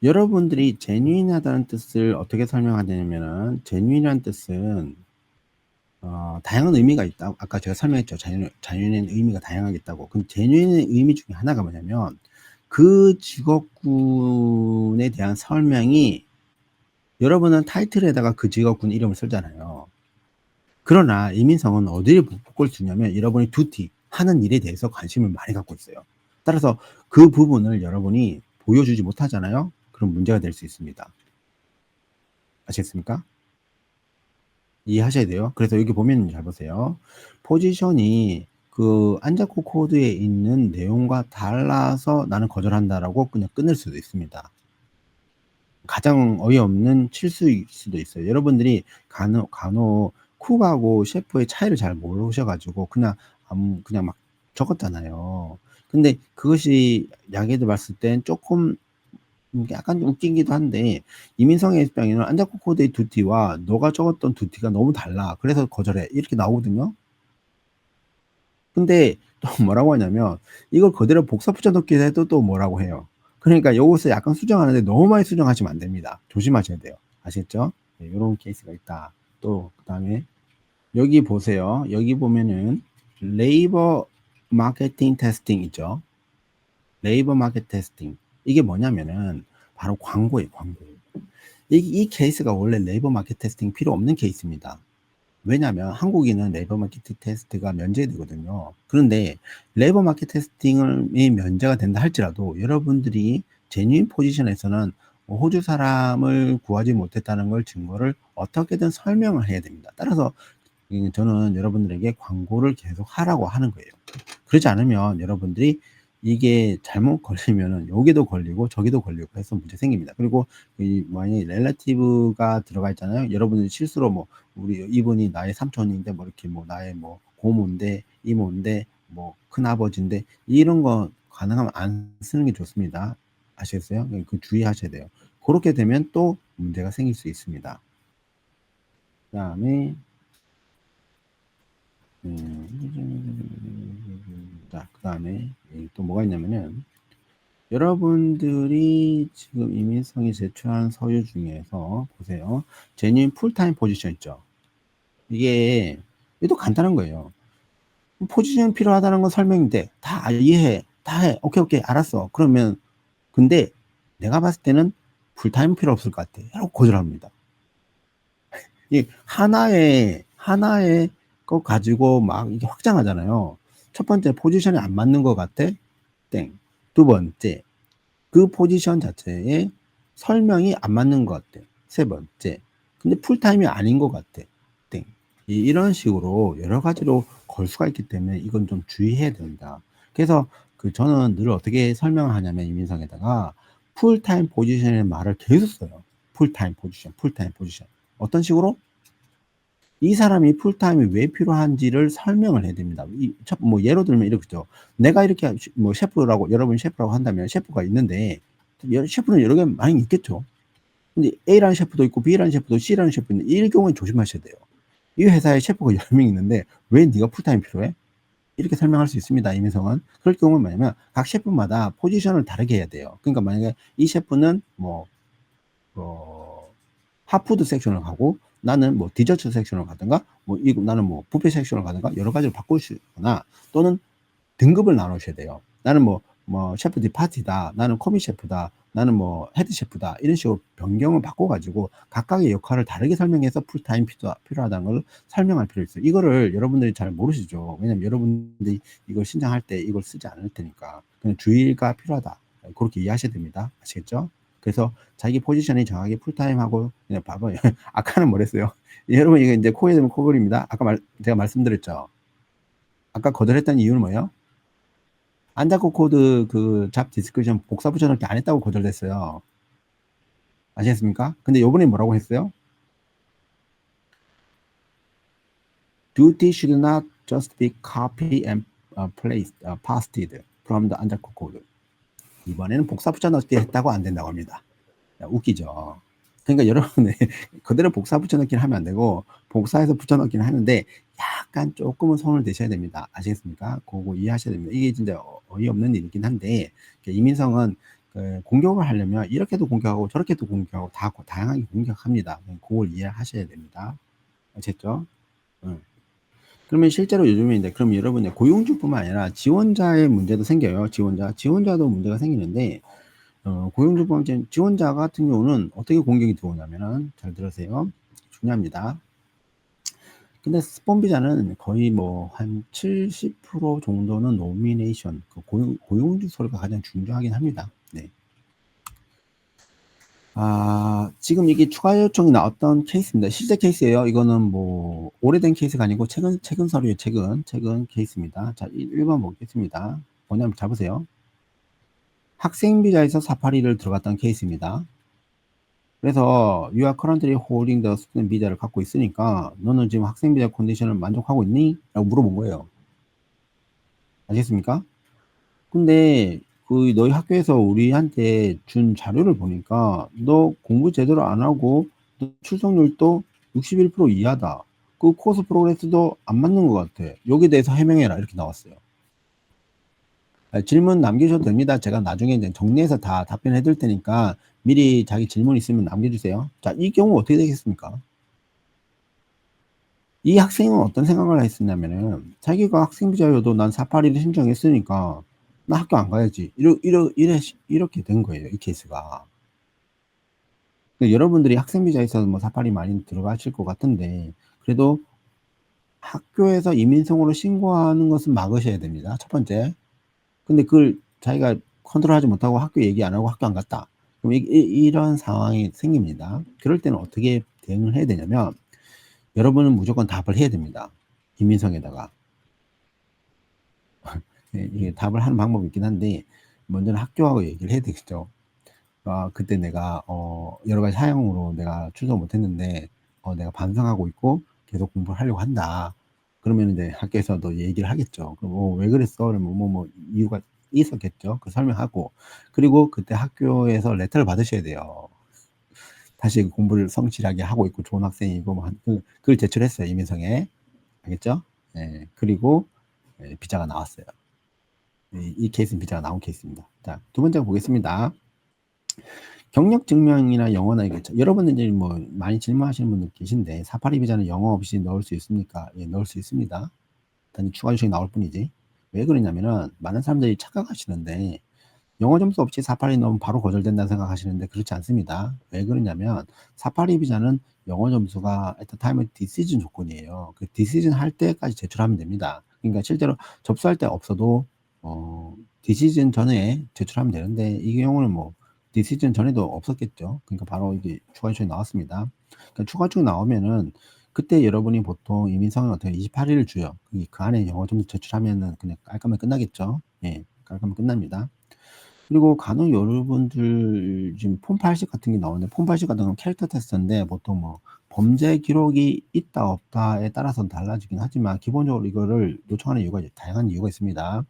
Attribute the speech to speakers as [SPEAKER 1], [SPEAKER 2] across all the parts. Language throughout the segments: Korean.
[SPEAKER 1] 여러분들이 genuine하다는 뜻을 어떻게 설명하냐면은 genuine이라는 뜻은 다양한 의미가 있다. 아까 제가 설명했죠. genuine의 의미가 다양하게 있다고. 그럼 genuine의 의미 중에 하나가 뭐냐면 그 직업군에 대한 설명이 여러분은 타이틀에다가 그 직업군 이름을 쓰잖아요. 그러나 이민성은 어디를 묶을 수 있냐면 여러분이 duty, 하는 일에 대해서 관심을 많이 갖고 있어요. 따라서 그 부분을 여러분이 보여주지 못하잖아요. 그럼 문제가 될 수 있습니다. 아시겠습니까? 이해하셔야 돼요. 그래서 여기 보면 잘 보세요. 포지션이 그 안자코 코드에 있는 내용과 달라서 나는 거절한다라고 그냥 끊을 수도 있습니다. 가장 어이없는 실수일 수도 있어요. 여러분들이 간혹 쿡하고 셰프의 차이를 잘 모르셔가지고 그냥 막 적었잖아요. 근데 그것이 야게도 봤을 땐 조금 약간 웃기기도 한데 이민성의 입장에는 안자코 코드의 두티와 너가 적었던 두티가 너무 달라. 그래서 거절해. 이렇게 나오거든요. 근데 또 뭐라고 하냐면 이걸 그대로 복사 붙여넣기 해도 또 뭐라고 해요. 그러니까 요것을 약간 수정하는데 너무 많이 수정하시면 안 됩니다. 조심하셔야 돼요. 아시겠죠? 네, 요런 케이스가 있다. 또 그다음에 여기 보세요. 여기 보면은 레이버 마케팅 테스팅 있죠. 레이버 마켓 테스팅. 이게 뭐냐면은 바로 광고예요, 광고. 이 케이스가 원래 레이버 마켓 테스팅 필요 없는 케이스입니다. 왜냐하면 한국인은 레이버 마켓 테스트가 면제되거든요. 그런데 레이버 마켓 테스팅이 면제가 된다 할지라도 여러분들이 제뉴인 포지션에서는 호주 사람을 구하지 못했다는 걸 증거를 어떻게든 설명을 해야 됩니다. 따라서 저는 여러분들에게 광고를 계속 하라고 하는 거예요. 그렇지 않으면 여러분들이 이게 잘못 걸리면은 여기도 걸리고 저기도 걸리고 해서 문제 생깁니다. 그리고 만약에 렐러티브가 들어가 있잖아요. 여러분들이 실수로 뭐 우리 이분이 나의 삼촌인데 뭐 이렇게 뭐 나의 뭐 고모인데 이모인데 뭐 큰아버지인데 이런 거 가능하면 안 쓰는 게 좋습니다. 아시겠어요? 그 주의하셔야 돼요. 그렇게 되면 또 문제가 생길 수 있습니다. 그다음에 자, 그다음에 또 뭐가 있냐면은 여러분들이 지금 이민성이 제출한 서류 중에서 보세요. 제뉴인 풀타임 포지션 있죠. 이게 또 간단한 거예요. 포지션 필요하다는 건 설명인데 다 이해해, 다 해, 오케이 알았어. 그러면 근데 내가 봤을 때는 풀타임 필요 없을 것 같아. 라고 거절합니다. 이 하나의 거 가지고 막 이게 확장하잖아요. 첫 번째 포지션이 안 맞는 것 같아. 땡. 두 번째 그 포지션 자체에 설명이 안 맞는 것 같아. 세 번째 근데 풀타임이 아닌 것 같아. 땡. 이런 식으로 여러 가지로 걸 수가 있기 때문에 이건 좀 주의해야 됩니다. 그래서 저는 늘 어떻게 설명을 하냐면 이민성에다가 풀타임 포지션의 말을 계속 써요. 풀타임 포지션. 어떤 식으로? 이 사람이 풀타임이 왜 필요한지를 설명을 해야 됩니다. 뭐 예로 들면 이렇죠. 내가 이렇게 뭐 셰프라고 여러분 셰프라고 한다면 셰프가 있는데 셰프는 여러 개 많이 있겠죠. 근데 A라는 셰프도 있고 B라는 셰프도 C라는 셰프도 있는데 이 경우에 조심하셔야 돼요. 이 회사에 셰프가 10명 있는데 왜 네가 풀타임 필요해? 이렇게 설명할 수 있습니다. 이민성은. 그럴 경우는 뭐냐면 각 셰프마다 포지션을 다르게 해야 돼요. 그러니까 만약에 이 셰프는 핫푸드 섹션을 가고 나는 뭐 디저트 섹션을 가든가 나는 뭐 뷔페 섹션을 가든가 여러 가지로 바꾸시거나 또는 등급을 나누셔야 돼요. 나는 뭐 셰프 디파티다. 나는 코미 셰프다. 나는 뭐 헤드 셰프다. 이런 식으로 변경을 바꿔가지고 각각의 역할을 다르게 설명해서 풀타임 필요하다는 걸 설명할 필요 있어요. 이거를 여러분들이 잘 모르시죠. 왜냐면 여러분들이 이걸 신청할 때 이걸 쓰지 않을 테니까. 그냥 주의가 필요하다. 그렇게 이해하셔야 됩니다. 아시겠죠? 그래서 자기 포지션이 정확하게 풀타임하고 그냥 봐봐요. 아까는 뭐랬어요? 여러분 이게 이제 코에 되면 코골입니다. 제가 말씀드렸죠. 아까 거절했던 이유는 뭐예요? 안자코 코드 잡 디스크리션 복사 붙여넣기 안 했다고 거절됐어요. 아시겠습니까? 근데 요번에 뭐라고 했어요? Duty should not just be copied and pasted from the 안자코 코드. 이번에는 복사 붙여넣기 했다고 안 된다고 합니다. 웃기죠. 그러니까 여러분이 그대로 복사 붙여넣기를 하면 안 되고 복사해서 붙여넣기는 하는데 약간 조금은 손을 대셔야 됩니다. 아시겠습니까? 그거 이해하셔야 됩니다. 이게 진짜 어이없는 일이긴 한데 이민성은 공격을 하려면 이렇게도 공격하고 저렇게도 공격하고 다 다양하게 공격합니다. 그걸 이해하셔야 됩니다. 아셨죠? 그러면 실제로 요즘에 이제 그럼 여러분의 고용주뿐만 아니라 지원자의 문제도 생겨요. 지원자도 문제가 생기는데 고용주뿐만 아니라 지원자 같은 경우는 어떻게 공격이 들어오냐면은 잘 들으세요. 중요합니다. 근데 스폰 비자는 거의 뭐 한 70% 정도는 노미네이션, 고용주 서류가 가장 중요하긴 합니다. 네. 지금 이게 추가 요청이 나왔던 케이스입니다. 실제 케이스예요. 이거는 뭐 오래된 케이스가 아니고 최근 서류의 최근 케이스입니다. 자, 1번 보겠습니다. 뭐냐면 잘 보세요. 학생 비자에서 사파리를 들어갔던 케이스입니다. 그래서 You are currently holding the student 비자를 갖고 있으니까 너는 지금 학생 비자 컨디션을 만족하고 있니? 라고 물어본 거예요. 아시겠습니까? 근데 너희 학교에서 우리한테 준 자료를 보니까 너 공부 제대로 안 하고 너 출석률도 61% 이하다. 그 코스 프로그레스도 안 맞는 것 같아. 여기에 대해서 해명해라. 이렇게 나왔어요. 질문 남기셔도 됩니다. 제가 나중에 이제 정리해서 다 답변해 드릴 테니까 미리 자기 질문 있으면 남겨주세요. 자, 이 경우 어떻게 되겠습니까? 이 학생은 어떤 생각을 했었냐면은 자기가 학생 비자여도 난 482를 신청했으니까 나 학교 안 가야지. 이렇게 된 거예요. 이 케이스가. 여러분들이 학생 비자에 있어서 뭐 482 많이 들어가실 것 같은데 그래도 학교에서 이민성으로 신고하는 것은 막으셔야 됩니다. 첫 번째. 근데 그걸 자기가 컨트롤하지 못하고 학교 얘기 안 하고 학교 안 갔다. 그럼 이런 상황이 생깁니다. 그럴 때는 어떻게 대응을 해야 되냐면 여러분은 무조건 답을 해야 됩니다. 이민성에다가. 이게 답을 하는 방법이 있긴 한데 먼저는 학교하고 얘기를 해야 되겠죠. 그때 내가 여러 가지 사정으로 내가 출석 못했는데 내가 반성하고 있고 계속 공부를 하려고 한다. 그러면 이제 학교에서도 얘기를 하겠죠. 그럼 왜 그랬어? 그러면 뭐 이유가 있었겠죠. 그 설명하고 그리고 그때 학교에서 레터를 받으셔야 돼요. 다시 공부를 성실하게 하고 있고 좋은 학생이고 뭐 그걸 제출했어요. 이민성에. 알겠죠? 네. 그리고 비자가 나왔어요. 이 케이스는 비자가 나온 케이스입니다. 자, 두 번째 보겠습니다. 경력 증명이나 영어나 이게 여러분들이 뭐 많이 질문하시는 분들 계신데 482 비자는 영어 없이 넣을 수 있습니까? 예, 넣을 수 있습니다. 단지 추가 요청이 나올 뿐이지. 왜 그러냐면은 많은 사람들이 착각하시는데 영어 점수 없이 482 넣으면 바로 거절된다 생각하시는데 그렇지 않습니다. 왜 그러냐면 482 비자는 영어 점수가 at the time of decision 조건이에요. 그 decision 할 때까지 제출하면 됩니다. 그러니까 실제로 접수할 때 없어도 decision 전에 제출하면 되는데 이 경우는 뭐 decision 전에도 없었겠죠. 그러니까 바로 이게 추가 요청이 나왔습니다. 그러니까 추가 요청이 나오면은 그때 여러분이 보통 이민성을 어떻게 28일을 주요. 그 안에 영어 점수 제출하면은 그냥 깔끔하게 끝나겠죠. 예, 깔끔하게 끝납니다. 그리고 간혹 여러분들 지금 폼 80 같은 게 나오는데 폼 80 같은 건 캐릭터 테스트인데 보통 뭐 범죄 기록이 있다 없다에 따라서 달라지긴 하지만 기본적으로 이거를 요청하는 이유가 다양한 이유가 있습니다.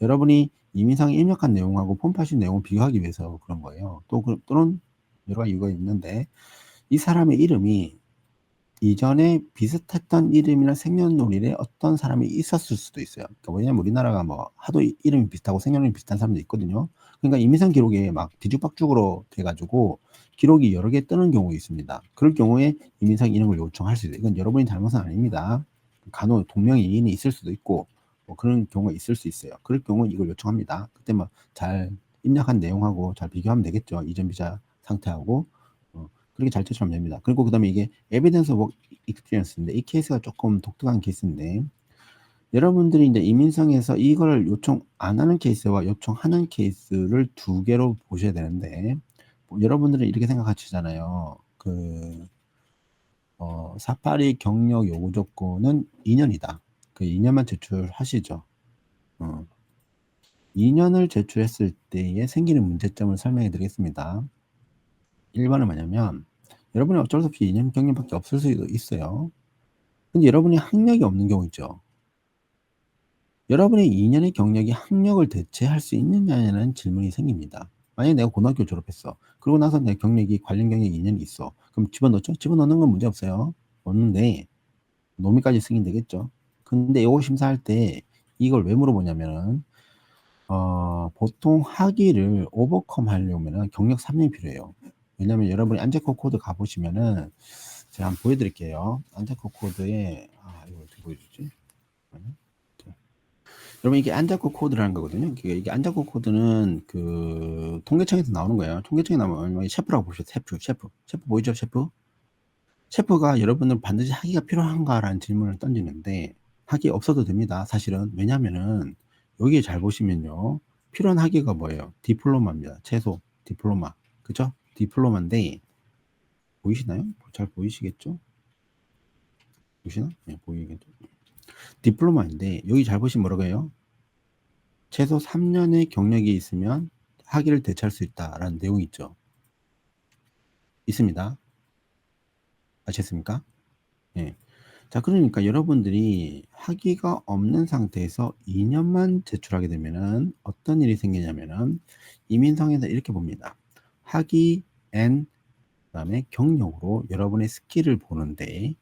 [SPEAKER 1] 여러분이 이민상에 입력한 내용하고 폼 80 내용을 비교하기 위해서 그런 거예요. 또는 여러 가지 이유가 있는데 이 사람의 이름이 이전에 비슷했던 이름이나 생년월일에 어떤 사람이 있었을 수도 있어요. 그러니까 왜냐면 우리나라가 뭐 하도 이름이 비슷하고 생년월일이 비슷한 사람도 있거든요. 그러니까 이민상 기록에 막 뒤죽박죽으로 돼가지고 기록이 여러 개 뜨는 경우가 있습니다. 그럴 경우에 이민상 이름을 요청할 수 있어요. 이건 여러분이 잘못은 아닙니다. 간혹 동명이인이 있을 수도 있고 뭐 그런 경우가 있을 수 있어요. 그럴 경우 이걸 요청합니다. 그때 뭐 잘 입력한 내용하고 잘 비교하면 되겠죠. 이전 비자 상태하고 그렇게 잘 제출하면 됩니다. 그리고 그다음에 이게 에비던스 워크 익스피리언스인데 이 케이스가 조금 독특한 케이스인데 여러분들이 이제 이민성에서 이걸 요청 안 하는 케이스와 요청하는 케이스를 두 개로 보셔야 되는데 여러분들은 이렇게 생각하시잖아요. 482 경력 요구 조건은 2년이다. 그 2년만 제출하시죠. 2년을 제출했을 때에 생기는 문제점을 설명해 드리겠습니다. 1번은 뭐냐면 여러분이 어쩔 수 없이 2년 경력밖에 없을 수도 있어요. 근데 여러분이 학력이 없는 경우 있죠. 여러분의 2년의 경력이 학력을 대체할 수 있느냐는 질문이 생깁니다. 만약에 내가 고등학교 졸업했어. 그러고 나서 내 경력이 관련 경력이 2년이 있어. 그럼 집어넣죠? 집어넣는 건 문제 없어요. 없는데 노미까지 승인되겠죠. 근데 이거 심사할 때 이걸 왜 물어보냐면은 보통 학위를 오버컴 하려면은 경력 3년이 필요해요. 왜냐면 여러분이 안제코 코드 가 보시면은 제가 한번 보여 드릴게요. 안제코 코드에 이거 어떻게 보여주지? 잠깐만요. 자, 여러분 이게 안제코 코드라는 거거든요. 이게 안제코 코드는 그 통계청에서 나오는 거예요. 통계청에 나오면 셰프라고 보시죠. 셰프 보이죠? 셰프가 여러분은 반드시 학위가 필요한가라는 질문을 던지는데 학위 없어도 됩니다. 사실은. 왜냐면은 여기 잘 보시면요. 필요한 학위가 뭐예요? 디플로마입니다. 최소 디플로마. 그죠? 디플로마인데 보이시나요? 잘 보이시겠죠? 보시나? 네, 보이겠죠? 디플로마인데 여기 잘 보시면 뭐라고 해요? 최소 3년의 경력이 있으면 학위를 대체할 수 있다라는 내용이 있죠. 있습니다. 아셨습니까? 예. 자, 그러니까 여러분들이 학위가 없는 상태에서 2년만 제출하게 되면은 어떤 일이 생기냐면은 이민성에서 이렇게 봅니다. 학위 N 그다음에 경력으로 여러분의 스킬을 보는데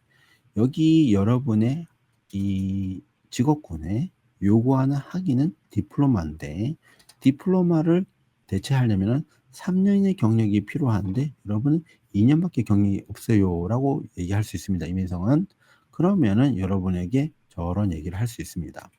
[SPEAKER 1] 여기 여러분의 이 직업군에 요구하는 학위는 디플로마인데 디플로마를 대체하려면은 3년의 경력이 필요한데 여러분은 2년밖에 경력이 없어요라고 얘기할 수 있습니다. 이민성은. 그러면은 여러분에게 저런 얘기를 할 수 있습니다.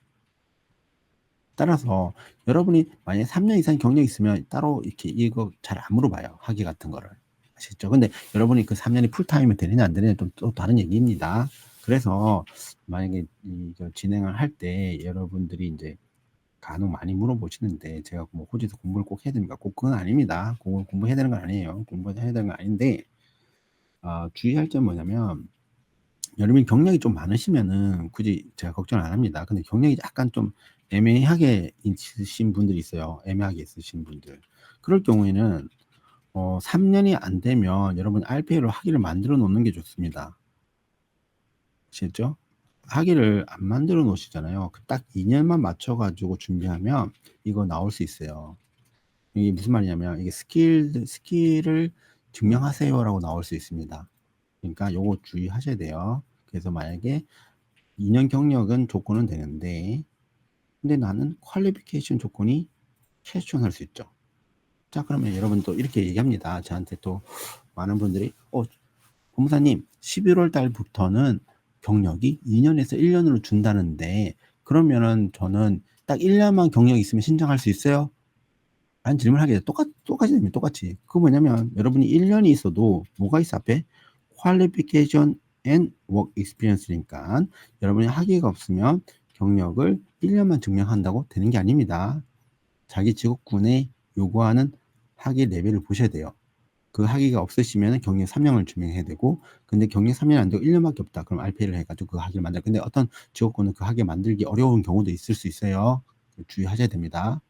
[SPEAKER 1] 따라서 여러분이 만약에 3년 이상 경력이 있으면 따로 이렇게 이거 잘 안 물어봐요. 학위 같은 거를. 아시죠? 근데 여러분이 그 3년이 풀타임이 되느냐 안 되느냐 또 다른 얘기입니다. 그래서 만약에 이거 진행을 할 때 여러분들이 이제 간혹 많이 물어보시는데 제가 뭐 호주에서 공부를 꼭 해야 됩니까? 꼭 그건 아닙니다. 공부해야 되는 건 아니에요. 공부해야 되는 건 아닌데 주의할 점은 뭐냐면 여러분이 경력이 좀 많으시면은 굳이 제가 걱정 안 합니다. 근데 경력이 약간 좀 애매하게 있으신 분들이 있어요. 애매하게 있으신 분들. 그럴 경우에는 3년이 안 되면 여러분 RPA로 학위를 만들어 놓는 게 좋습니다. 아시겠죠? 학위를 안 만들어 놓으시잖아요. 딱 2년만 맞춰가지고 준비하면 이거 나올 수 있어요. 이게 무슨 말이냐면 이게 스킬을 증명하세요라고 나올 수 있습니다. 그러니까 요거 주의하셔야 돼요. 그래서 만약에 2년 경력은 조건은 되는데 근데 나는 퀄리피케이션 조건이 퀘스천할 수 있죠. 자, 그러면 여러분 또 이렇게 얘기합니다. 저한테 또 많은 분들이 법무사님 11월 달부터는 경력이 2년에서 1년으로 준다는데 그러면은 저는 딱 1년만 경력이 있으면 신청할 수 있어요? 라는 질문을 하게 돼요. 똑같이 됩니다. 똑같이. 그거 뭐냐면 여러분이 1년이 있어도 뭐가 있어 앞에? Qualification and Work Experience니까 여러분이 학위가 없으면 경력을 1년만 증명한다고 되는 게 아닙니다. 자기 직업군에 요구하는 학위 레벨을 보셔야 돼요. 그 학위가 없으시면 경력 3년을 증명해야 되고 근데 경력 3년 안 되고 1년밖에 없다. 그럼 RPA를 해가지고 그 학위를 만들어. 근데 어떤 직업군은 그 학위 만들기 어려운 경우도 있을 수 있어요. 주의하셔야 됩니다.